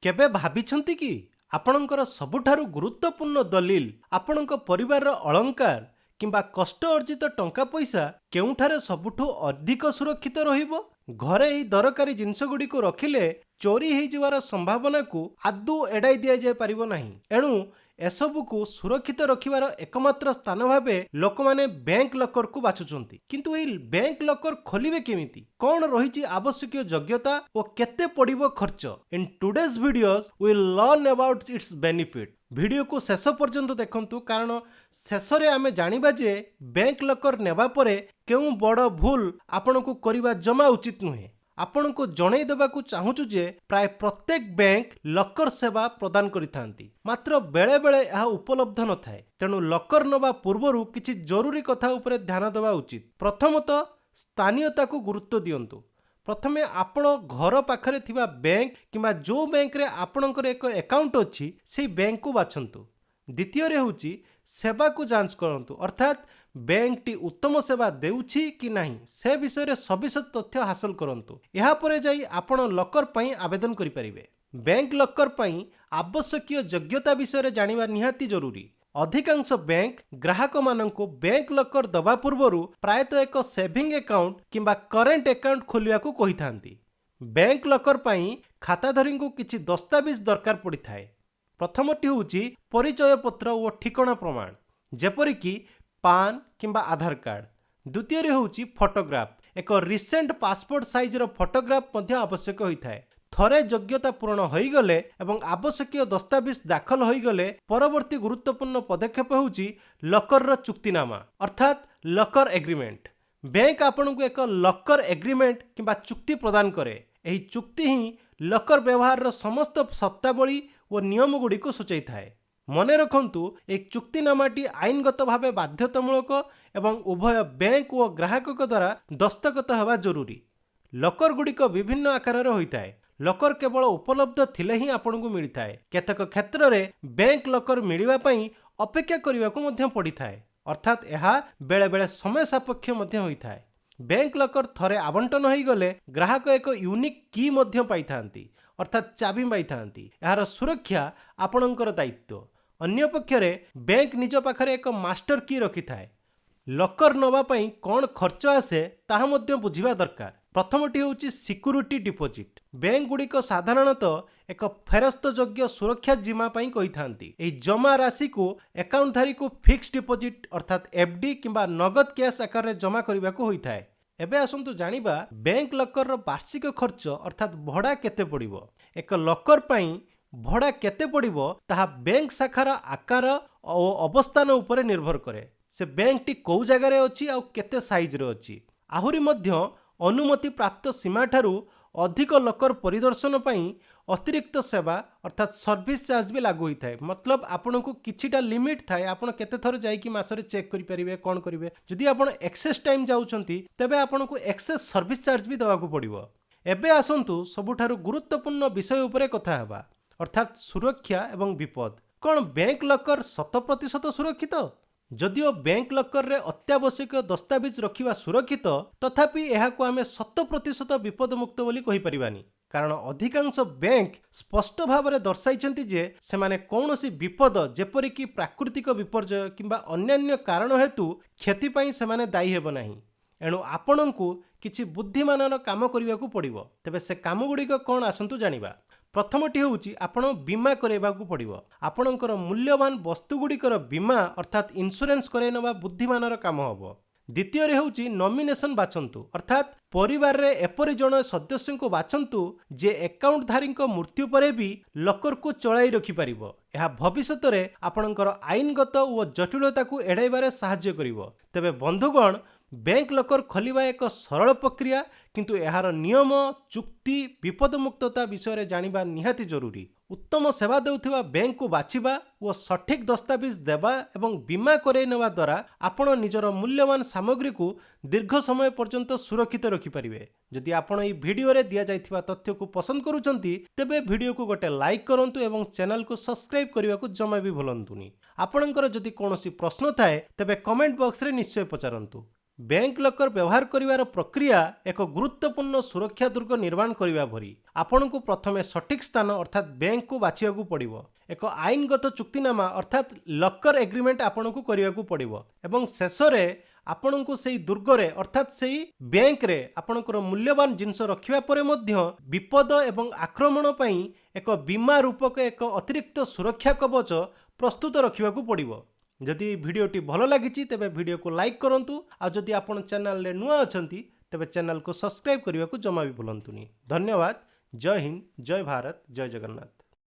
केबे भाबिछंती कि आपणकर सबुठारु गुरुत्वपूर्ण दलिल आपणक परिवार अलंकार किंबा कष्ट अर्जित टंका पैसा केउठारे सबुठु अधिक सुरक्षित रहिबो। घरे एही दरकारी जिनिस गुड़िक रखिले चोरी हो जिवार संभावना को आदौ एड़ाई दिया जाय परिबो नाही। एणु एसबु को सुरक्षित रखिबार एकमात्र स्थान भाबे लोक माने बैंक लकर को बाछुचंती। किंतु एही बैंक लकर खोलिबे केमिति, कोन रहिछि आवश्यक योग्यता और केते पड़िबो खर्च। In today's videos we will learn about its benefit. Video को शेष पर्यंत देखंतु, कारण शेष रे आमे जानिबा जे बैंक लकर नेबा परे केउ बड़ भूल आपन को करिबा जमा उचित नुहे। आपन को जणै देबाकू चाहूचु जे प्राय प्रत्येक बैंक लकर सेवा प्रदान करिथांती, मात्र बेले बेले यह उपलब्ध न थाए। तेणु लकर नबा पूर्वरु किछि जरूरी कथा उपरे ध्यान देबा उचित। प्रथमतः स्थानीयता को गुरुत्व दियंतु। प्रथमे आपण घर पाखरे थिबा बैंक किंबा जो बैंक रे आपणकर एक अकाउंट अछि सेही बैंक को बाछंतु। द्वितीय रे होछि सेवा को जांच करंतु, अर्थात बैंक टी उत्तम सेवा देउछि कि नाही से विषय रे सविशेष तथ्य हासिल करंतु। एहा परे जाई आपण लकर पई आवेदन करि परिबे। बैंक लकर पई आवश्यक योग्यता विषय रे जानिबा निहाती जरूरी। अधिकांश बैंक ग्राहक माननकु बैंक लकर दबा पूर्वरु प्रायतः एक सेविंग अकाउंट किंबा करेंट अकाउंट खोलिया को कहिथांती। बैंक लकर पई खाताधारी को किछि दस्तावेज दरकार पड़िथाए। प्रथमटी होछि परिचय पत्र और ठिकाना प्रमाण, जेपरिकी पान किंबा आधार कार्ड। द्वितीय रे होछि फोटोग्राफ, एक रिसेंट पासपोर्ट साइज रो फोटोग्राफ मध्य आवश्यक होइथाए। थरे योग्यता पूर्ण होई गले एवं आवश्यक दस्तावेज दाखल होई गले परवर्ती गुरुत्वपूर्ण पदक्षेप होछि लकर रो चुक्तिनामा, अर्थात लकर एग्रीमेंट। बैंक आपन को एक लकर एग्रीमेंट किंबा चुक्ति प्रदान करे। एही चुक्ति ही लकर व्यवहार रो समस्त शर्तावली और नियम गुड़ी को सूचाई थाए। मने रखंतु एक चुक्तिनामाटी आईनगत भावे बाध्यतामूलक एवं उभय बैंक और ग्राहक द्वारा दस्तखत हेबा जरूरी। लकर गुड़िक विभिन्न आकार होइताए। लकर केवल उपलब्ध थिले ही आपन को मिलिथाए। केतक क्षेत्र रे बैंक लकर मिलिबा पई अपेक्षा करिबा को मध्य पड़िथाए, अर्थात एहा बेले बेले समय सापेक्ष मध्य होइथाए। बैंक लकर थरे आवंटन होई गले ग्राहक एक यूनिक की मध्य पाइथांती, अर्थात चाबी पाइथांती। एहार सुरक्षा आपणकर दायित्व। अन्य पक्षरे बैंक निज पाखरे एक मास्टर की रखिथाए। लकर नवा पई कोन खर्च आसे ताहा मध्य बुझिबा दरकार। प्रथमटी होछि सिक्यूरिटी डिपोजिट। बैंक गुड़िक साधारणतः एक फेरस्त योग्य सुरक्षा जिमा पई कहिथांती। एही जमा राशि को अकाउंट धारी को फिक्स डिपोजिट अर्थात एफडी किंबा नगद कैश आकार रे जमा करिबा को होइथाए। एबे आसंतु जानिबा बैंक लकर रो वार्षिक खर्च अर्थात भड़ा केते पड़िबो। एक लकर पई भड़ा केते पड़िबो ताहा बैंक शाखार आकार और अवस्थान उपरे निर्भर करे। से बैंक टी को जगह रे अछि आ केते साइज रे अछि। आहुरी मध्य अनुमति प्राप्त सीमा ठारू अधिक लकर परिदर्शन पई अतिरिक्त सेवा अर्थात सर्विस चार्ज भी लागू होता है। मतलब आपन को किछिटा लिमिट थाए, आपन केते थर जाई कि मासरे चेक करि परिबे कोन करिवे। जदि आपन एक्सेस टाइम जाउछंती तबे आपन को एक्सेस सर्विस चार्ज भी देवा को पड़िबो। एबे आसंतु सबुठारु गुरुत्वपूर्ण विषय उपरे कथा हेबा, अर्थात सुरक्षा एवं विपद। कोन बैंक लकर 100% सुरक्षित? जदिओ बैंक लकर रे अत्यावश्यक दस्तावेज रखिबा सुरक्षित, तथापि एहाको आमे 100% विपद मुक्त बोली कहि परिबानी। कारण अधिकांश बैंक स्पष्ट भाव में दर्शाइछंती जे सेमाने कौनसी विपद जेपरिकी प्राकृतिक विपर्यय किंबा अन्यान्य कारण हेतु क्षति पई सेमाने दायी हेबो नाही। एणु आपणଙ୍କୁ किछि बुद्धिमानर काम करिबाकू पड़िबो। तेबे से काम गुड़िक कौन आसंतु जानिबा। प्रथमटी होउची आपण बीमा करेबाकू पड़िबो। आपणकर मूल्यवान वस्तु गुड़िकर बीमा अर्थात इंश्योरेंस करे नबा बुद्धिमानर काम हबो। द्वितीय रे होउची नॉमिनेशन बाछंतु, अर्थात परिवार रे एपरि जण सदस्य को बाछंतु जे अकाउंट धारी मृत्यु परे भी लकर को चलाई रखि परिबो। यह भविष्यत रे आपणकर आईनगत और जटिलता को एड़ाइबारे सहाय्य करिवो। तेबे बंधुगण, बैंक लकर खोलिबा एक सरल प्रक्रिया, किंतु एहार नियम, चुक्ति, विपद मुक्तता विषय जानिबा निहाती जरूरी। उत्तम सेवा देउथिबा बैंक को बाछिबा और सठिक दस्तावेज देबा एवं बीमा करे नेवा द्वारा आपण निजर मूल्यवान सामग्री को दीर्घ समय पर्यंत सुरक्षित रखि परिबे। जदि आपण ई वीडियो रे दिया जाइथिबा तथ्य को पसंद करूचंती तेबे वीडियो को गोटे लाइक करंतु एवं चैनल को सब्सक्राइब करबा को जमा भी भूलंतुनी। आपणकर जदि कोनोसी प्रश्न थाए तेबे कमेंट बॉक्स रे निश्चय पचारंतु। ବ୍ୟାଙ୍କ ଲକର ବ୍ୟବହାର କରିବାର ପ୍ରକ୍ରିୟା ଏକ ଗୁରୁତ୍ୱପୂର୍ଣ୍ଣ ସୁରକ୍ଷା ଦୁର୍ଗ ନିର୍ମାଣ କରିବା ଭଳି। ଆପଣଙ୍କୁ ପ୍ରଥମେ ସଠିକ୍ ସ୍ଥାନ ଅର୍ଥାତ୍ ବ୍ୟାଙ୍କକୁ ବାଛିବାକୁ ପଡ଼ିବ। ଏକ ଆଇନଗତ ଚୁକ୍ତିନାମା ଅର୍ଥାତ୍ ଲକର ଏଗ୍ରିମେଣ୍ଟ ଆପଣଙ୍କୁ କରିବାକୁ ପଡ଼ିବ ଏବଂ ଶେଷରେ ଆପଣଙ୍କୁ ସେହି ଦୁର୍ଗରେ ଅର୍ଥାତ୍ ସେହି ବ୍ୟାଙ୍କରେ ଆପଣଙ୍କର ମୂଲ୍ୟବାନ ଜିନିଷ ରଖିବା ପରେ ମଧ୍ୟ ବିପଦ ଏବଂ ଆକ୍ରମଣ ପାଇଁ ଏକ ବୀମା ରୂପକ ଏକ ଅତିରିକ୍ତ ସୁରକ୍ଷା କବଚ ପ୍ରସ୍ତୁତ ରଖିବାକୁ ପଡ଼ିବ। ଯଦି ଭିଡ଼ିଓଟି ଭଲ ଲାଗିଛି ତେବେ ଭିଡ଼ିଓକୁ ଲାଇକ୍ କରନ୍ତୁ ଆଉ ଯଦି ଆପଣ ଚ୍ୟାନେଲରେ ନୂଆ ଅଛନ୍ତି ତେବେ ଚ୍ୟାନେଲକୁ ସବସ୍କ୍ରାଇବ୍ କରିବାକୁ ଜମା ବି ଭୁଲନ୍ତୁନି। ଧନ୍ୟବାଦ। ଜୟ ହିନ୍ଦ, ଜୟ ଭାରତ, ଜୟ ଜଗନ୍ନାଥ।